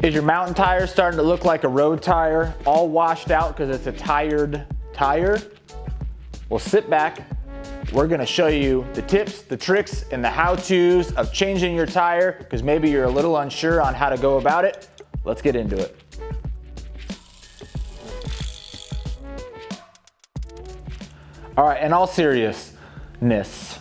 Is your mountain tire starting to look like a road tire, all washed out because it's a tired tire? Well, sit back. We're gonna show you the tips, the tricks, and the how-tos of changing your tire because maybe you're a little unsure on how to go about it. Let's get into it. All right, in all seriousness,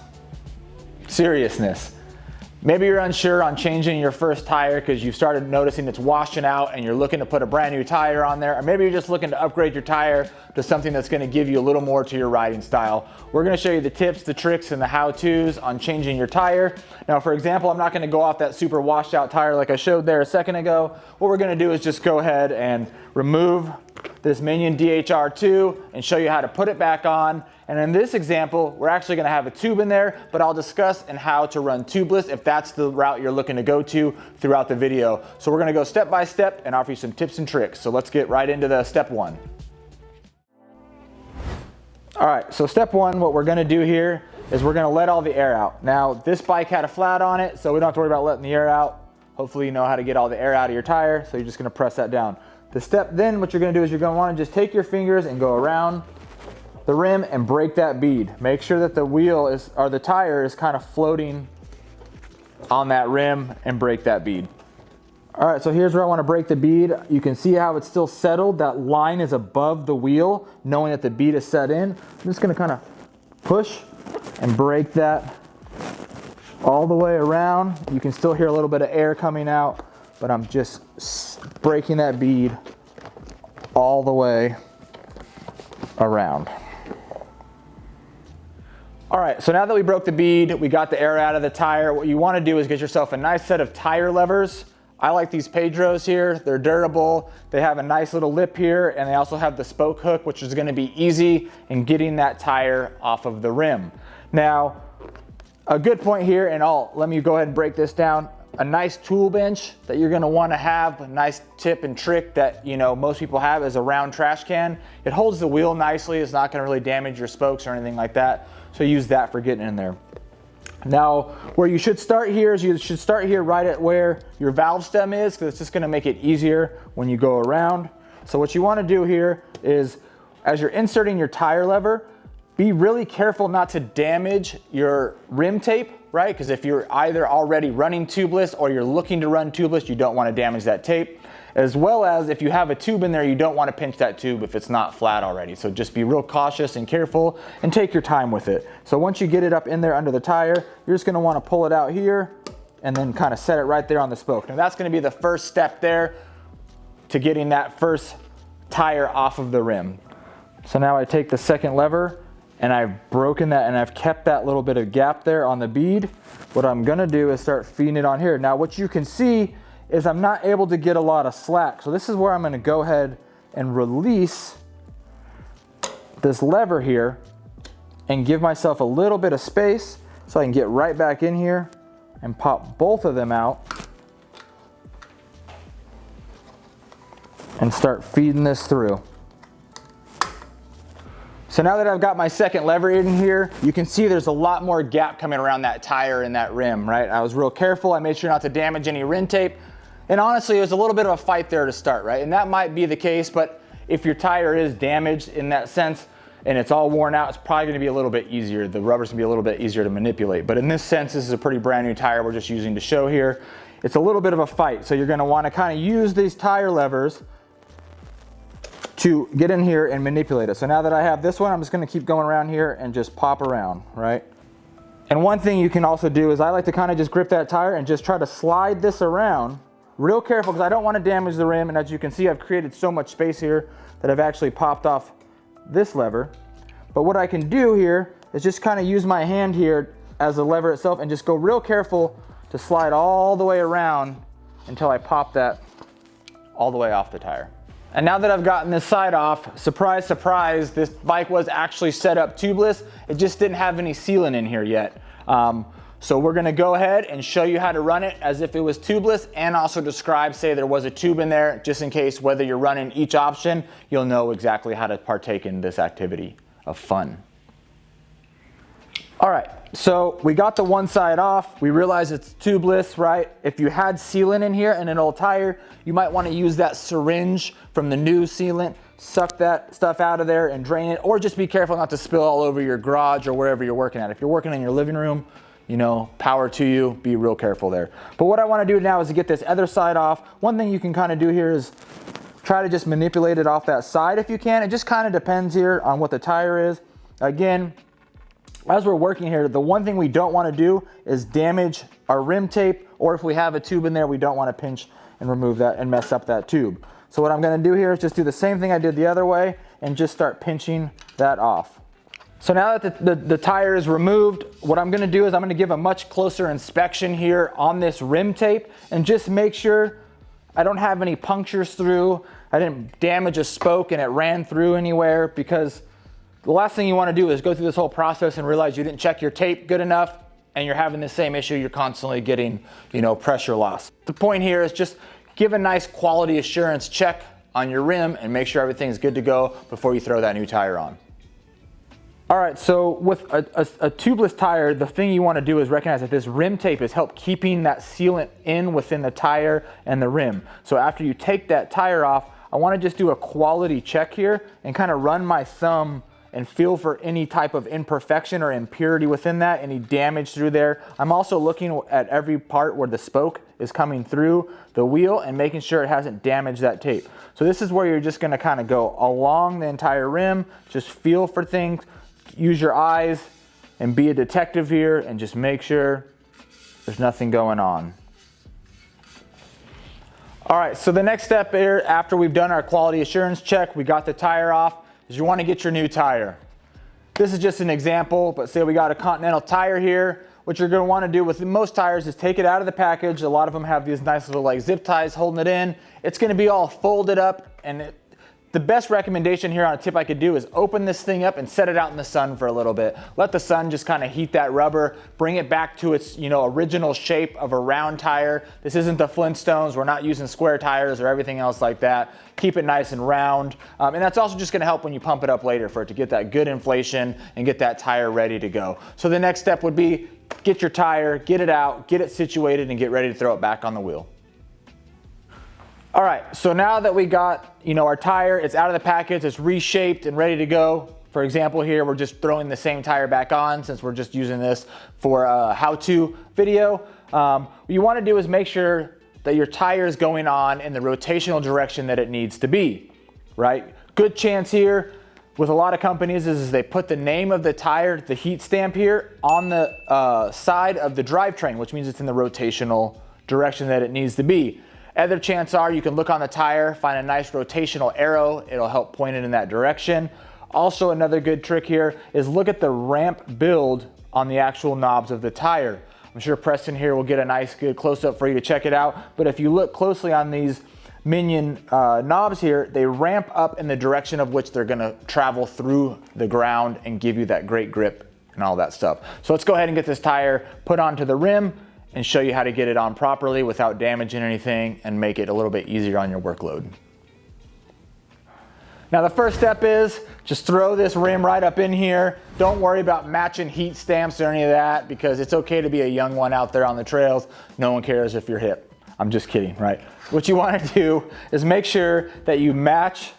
maybe you're unsure on changing your first tire because you've started noticing it's washing out and you're looking to put a brand new tire on there, or maybe you're just looking to upgrade your tire to something that's going to give you a little more to your riding style. We're going to show you the tips, the tricks, and the how-tos on changing your tire. Now, for example, I'm not going to go off that super washed out tire like I showed there a second ago. What we're going to do is just go ahead and remove this Minion DHR2 and show you how to put it back on. And in this example, we're actually going to have a tube in there, but I'll discuss and how to run tubeless if that's the route you're looking to go to throughout the video. So we're going to go step by step and offer you some tips and tricks. So let's get right into the step one. All right, so step one, what we're going to do here is we're going to let all the air out. Now, this bike had a flat on it, so we don't have to worry about letting the air out. Hopefully you know how to get all the air out of your tire, so you're just going to press that down. The step then, what you're going to do is you're going to want to just take your fingers and go around the rim and break that bead. Make sure that the wheel is, or the tire is kind of floating on that rim and break that bead. All right, so here's where I want to break the bead. You can see how it's still settled. That line is above the wheel, knowing that the bead is set in. I'm just going to kind of push and break that all the way around. You can still hear a little bit of air coming out, but I'm just breaking that bead all the way around. All right, so now that we broke the bead, we got the air out of the tire, what you want to do is get yourself a nice set of tire levers. I like these Pedros here. They're durable. They have a nice little lip here, and they also have the spoke hook, which is going to be easy in getting that tire off of the rim. Now, a good point here, and let me go ahead and break this down. A nice tool bench that you're going to want to have, a nice tip and trick that most people have, is a round trash can. It holds the wheel nicely. It's not going to really damage your spokes or anything like that. So use that for getting in there. Now, where you should start here is you should start here right at where your valve stem is, because it's just going to make it easier when you go around. So what you want to do here is, as you're inserting your tire lever, be really careful not to damage your rim tape, right? Because if you're either already running tubeless or you're looking to run tubeless, you don't want to damage that tape. As well as if you have a tube in there, you don't want to pinch that tube if it's not flat already. So just be real cautious and careful and take your time with it. So once you get it up in there under the tire, you're just going to want to pull it out here and then kind of set it right there on the spoke. Now that's going to be the first step there to getting that first tire off of the rim. So now I take the second lever and I've broken that and I've kept that little bit of gap there on the bead. What I'm going to do is start feeding it on here. Now what you can see is I'm not able to get a lot of slack. So this is where I'm going to go ahead and release this lever here and give myself a little bit of space so I can get right back in here and pop both of them out and start feeding this through. So now that I've got my second lever in here, you can see there's a lot more gap coming around that tire and that rim, right? I was real careful. I made sure not to damage any rim tape. And honestly, it was a little bit of a fight there to start, right? And that might be the case, but if your tire is damaged in that sense and it's all worn out, it's probably going to be a little bit easier. The rubber's going to be a little bit easier to manipulate. But in this sense, this is a pretty brand new tire we're just using to show here. It's a little bit of a fight. So you're going to want to kind of use these tire levers to get in here and manipulate it. So now that I have this one, I'm just going to keep going around here and just pop around, right? And one thing you can also do is I like to kind of just grip that tire and just try to slide this around real careful, because I don't want to damage the rim. And as you can see, I've created so much space here that I've actually popped off this lever. But what I can do here is just kind of use my hand here as the lever itself and just go real careful to slide all the way around until I pop that all the way off the tire. And now that I've gotten this side off, surprise, surprise, this bike was actually set up tubeless. It just didn't have any sealant in here yet. So we're gonna go ahead and show you how to run it as if it was tubeless, and also describe, say there was a tube in there, just in case whether you're running each option, you'll know exactly how to partake in this activity of fun. All right, so we got the one side off. We realize it's tubeless, right? If you had sealant in here and an old tire, you might want to use that syringe from the new sealant, suck that stuff out of there and drain it, or just be careful not to spill all over your garage or wherever you're working at. If you're working in your living room, you know, power to you, be real careful there. But what I want to do now is to get this other side off. One thing you can kind of do here is try to just manipulate it off that side if you can. It just kind of depends here on what the tire is. Again, as we're working here, the one thing we don't want to do is damage our rim tape, or if we have a tube in there, we don't want to pinch and remove that and mess up that tube. So what I'm going to do here is just do the same thing I did the other way and just start pinching that off. So now that the tire is removed, what I'm going to do is I'm going to give a much closer inspection here on this rim tape and just make sure I don't have any punctures through. I didn't damage a spoke and it ran through anywhere, because the last thing you want to do is go through this whole process and realize you didn't check your tape good enough and you're having the same issue. You're constantly getting, you know, pressure loss. The point here is just give a nice quality assurance check on your rim and make sure everything's good to go before you throw that new tire on. All right, so with a tubeless tire, the thing you want to do is recognize that this rim tape is help keeping that sealant in within the tire and the rim. So after you take that tire off, I want to just do a quality check here and kind of run my thumb and feel for any type of imperfection or impurity within that, any damage through there. I'm also looking at every part where the spoke is coming through the wheel and making sure it hasn't damaged that tape. So this is where you're just going to kind of go along the entire rim, just feel for things. Use your eyes and be a detective here and just make sure there's nothing going on. All right, so the next step here, after we've done our quality assurance check, we got the tire off, is you want to get your new tire. This is just an example, but say we got a Continental tire here. What you're going to want to do with most tires is take it out of the package. A lot of them have these nice little like zip ties holding it in. It's going to be all folded up, and the best recommendation here on a tip I could do is open this thing up and set it out in the sun for a little bit. Let the sun just kind of heat that rubber, bring it back to its, you know, original shape of a round tire. This isn't the Flintstones. We're not using square tires or everything else like that. Keep it nice and round. And that's also just going to help when you pump it up later for it to get that good inflation and get that tire ready to go. So the next step would be get your tire, get it out, get it situated, and get ready to throw it back on the wheel. All right, so now that we got, you know, our tire, it's out of the package, it's reshaped and ready to go. For example, here we're just throwing the same tire back on since we're just using this for a how-to video. What you want to do is make sure that your tire is going on in the rotational direction that it needs to be, right? Good chance here with a lot of companies is they put the name of the tire, the heat stamp here, on the side of the drivetrain, which means it's in the rotational direction that it needs to be. Other chances are you can look on the tire, find a nice rotational arrow. It'll help point it in that direction. Also, another good trick here is look at the ramp build on the actual knobs of the tire. I'm sure Preston here will get a nice good close-up for you to check it out. But if you look closely on these Minion knobs here, they ramp up in the direction of which they're gonna travel through the ground and give you that great grip and all that stuff. So let's go ahead and get this tire put onto the rim and show you how to get it on properly without damaging anything and make it a little bit easier on your workload. Now the first step is just throw this rim right up in here. Don't worry about matching heat stamps or any of that, because it's okay to be a young one out there on the trails. No one cares if you're hip. I'm just kidding, right? What you want to do is make sure that you match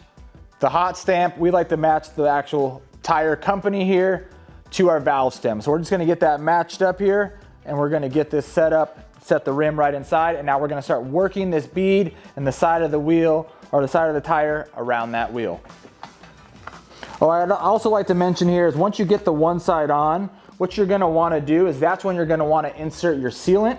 the hot stamp. We like to match the actual tire company here to our valve stem. So we're just going to get that matched up here, and we're going to get this set up, set the rim right inside, and now we're going to start working this bead and the side of the wheel or the side of the tire around that wheel. Oh, I'd also like to mention here is once you get the one side on, what you're going to want to do is that's when you're going to want to insert your sealant.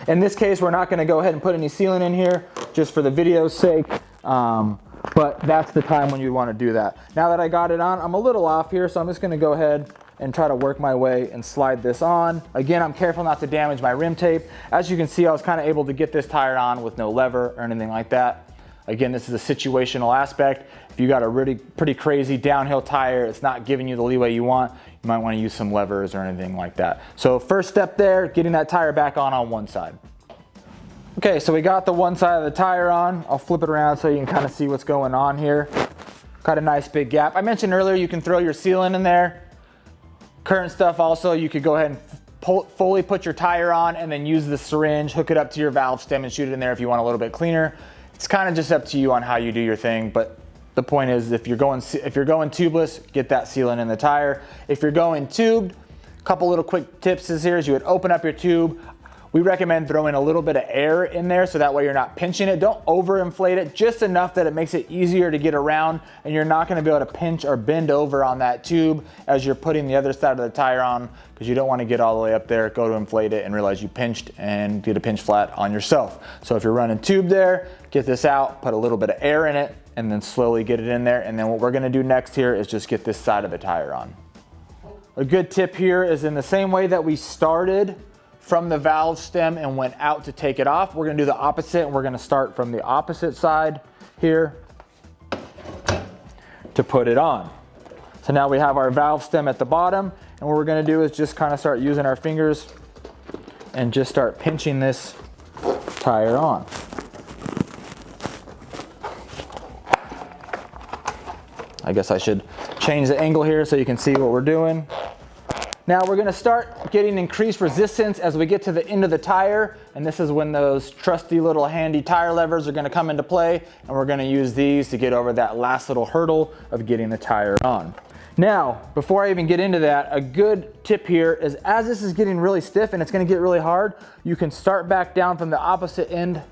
In this case, we're not going to go ahead and put any sealant in here just for the video's sake, but that's the time when you want to do that. Now that I got it on, I'm a little off here, so I'm just going to go ahead and try to work my way and slide this on. Again, I'm careful not to damage my rim tape. As you can see, I was kind of able to get this tire on with no lever or anything like that. Again, this is a situational aspect. If you got a really pretty crazy downhill tire, it's not giving you the leeway you want, you might want to use some levers or anything like that. So first step there, getting that tire back on one side. Okay, so we got the one side of the tire on. I'll flip it around so you can kind of see what's going on here. Got a nice big gap. I mentioned earlier you can throw your sealant in there. Current stuff also, you could go ahead and fully put your tire on and then use the syringe, hook it up to your valve stem and shoot it in there if you want a little bit cleaner. It's kind of just up to you on how you do your thing, but the point is if you're going tubeless, get that sealant in the tire. If you're going tubed, a couple little quick tips is here is you would open up your tube. We recommend throwing a little bit of air in there so that way you're not pinching it. Don't overinflate it, just enough that it makes it easier to get around and you're not gonna be able to pinch or bend over on that tube as you're putting the other side of the tire on, because you don't wanna get all the way up there, go to inflate it and realize you pinched and get a pinch flat on yourself. So if you're running tube there, get this out, put a little bit of air in it, and then slowly get it in there. And then what we're gonna do next here is just get this side of the tire on. A good tip here is in the same way that we started from the valve stem and went out to take it off, we're gonna do the opposite, and we're gonna start from the opposite side here to put it on. So now we have our valve stem at the bottom, and what we're gonna do is just kind of start using our fingers and just start pinching this tire on. I guess I should change the angle here so you can see what we're doing. Now we're gonna start getting increased resistance as we get to the end of the tire, and this is when those trusty little handy tire levers are gonna come into play, and we're gonna use these to get over that last little hurdle of getting the tire on. Now, before I even get into that, a good tip here is as this is getting really stiff and it's gonna get really hard, you can start back down from the opposite end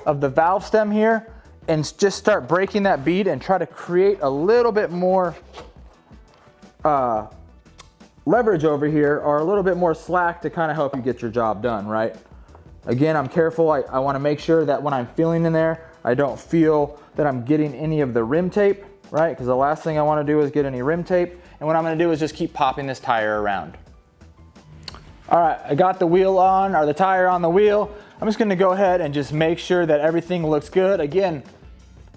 of the valve stem here and just start breaking that bead and try to create a little bit more leverage over here, or a little bit more slack to kind of help you get your job done, right? Again, I'm careful. I want to make sure that when I'm feeling in there, I don't feel that I'm getting any of the rim tape, right? Because the last thing I want to do is get any rim tape. And what I'm going to do is just keep popping this tire around. All right, I got the wheel on, or the tire on the wheel. I'm just going to go ahead and just make sure that everything looks good. Again,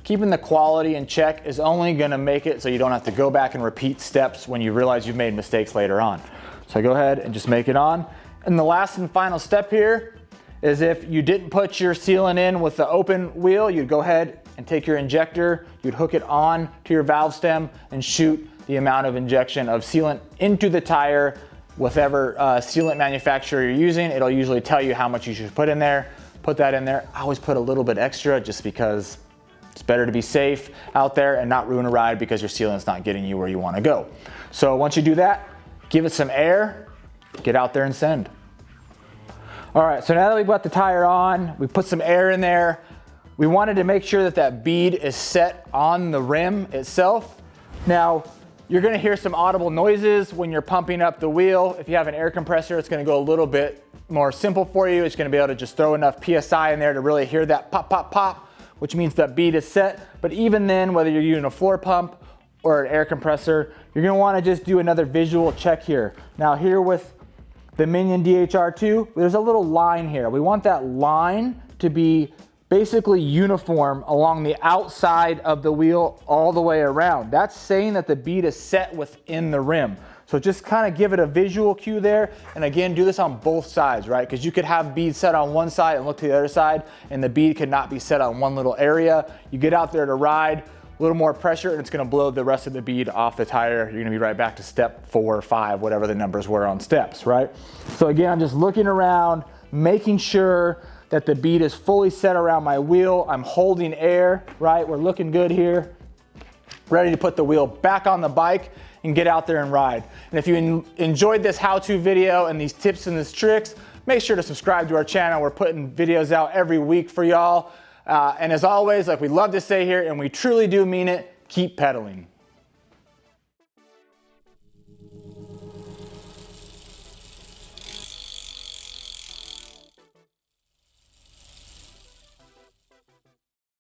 keeping the quality in check is only gonna make it so you don't have to go back and repeat steps when you realize you've made mistakes later on. So I go ahead and just make it on. And the last and final step here is if you didn't put your sealant in with the open wheel, you'd go ahead and take your injector, you'd hook it on to your valve stem and shoot the amount of injection of sealant into the tire. Whatever sealant manufacturer you're using, it'll usually tell you how much you should put in there. Put that in there. I always put a little bit extra just because it's better to be safe out there and not ruin a ride because your sealant's not getting you where you want to go. So once you do that, give it some air, get out there and send. All right, so now that we've got the tire on, we put some air in there. We wanted to make sure that that bead is set on the rim itself. Now, you're gonna hear some audible noises when you're pumping up the wheel. If you have an air compressor, it's gonna go a little bit more simple for you. It's gonna be able to just throw enough PSI in there to really hear that pop, pop, pop, which means that bead is set. But even then, whether you're using a floor pump or an air compressor, you're gonna wanna just do another visual check here. Now here with the Minion DHR2, there's a little line here. We want that line to be basically uniform along the outside of the wheel all the way around. That's saying that the bead is set within the rim. So just kind of give it a visual cue there. And again, do this on both sides, right? Because you could have beads set on one side and look to the other side, and the bead could not be set on one little area. You get out there to ride, a little more pressure, and it's gonna blow the rest of the bead off the tire. You're gonna be right back to step 4 or 5, whatever the numbers were on steps, right? So again, I'm just looking around, making sure that the bead is fully set around my wheel. I'm holding air, right? We're looking good here. Ready to put the wheel back on the bike and get out there and ride. And if you enjoyed this how-to video and these tips and these tricks, make sure to subscribe to our channel. We're putting videos out every week for y'all. And as always, like we love to say here, and we truly do mean it, keep pedaling.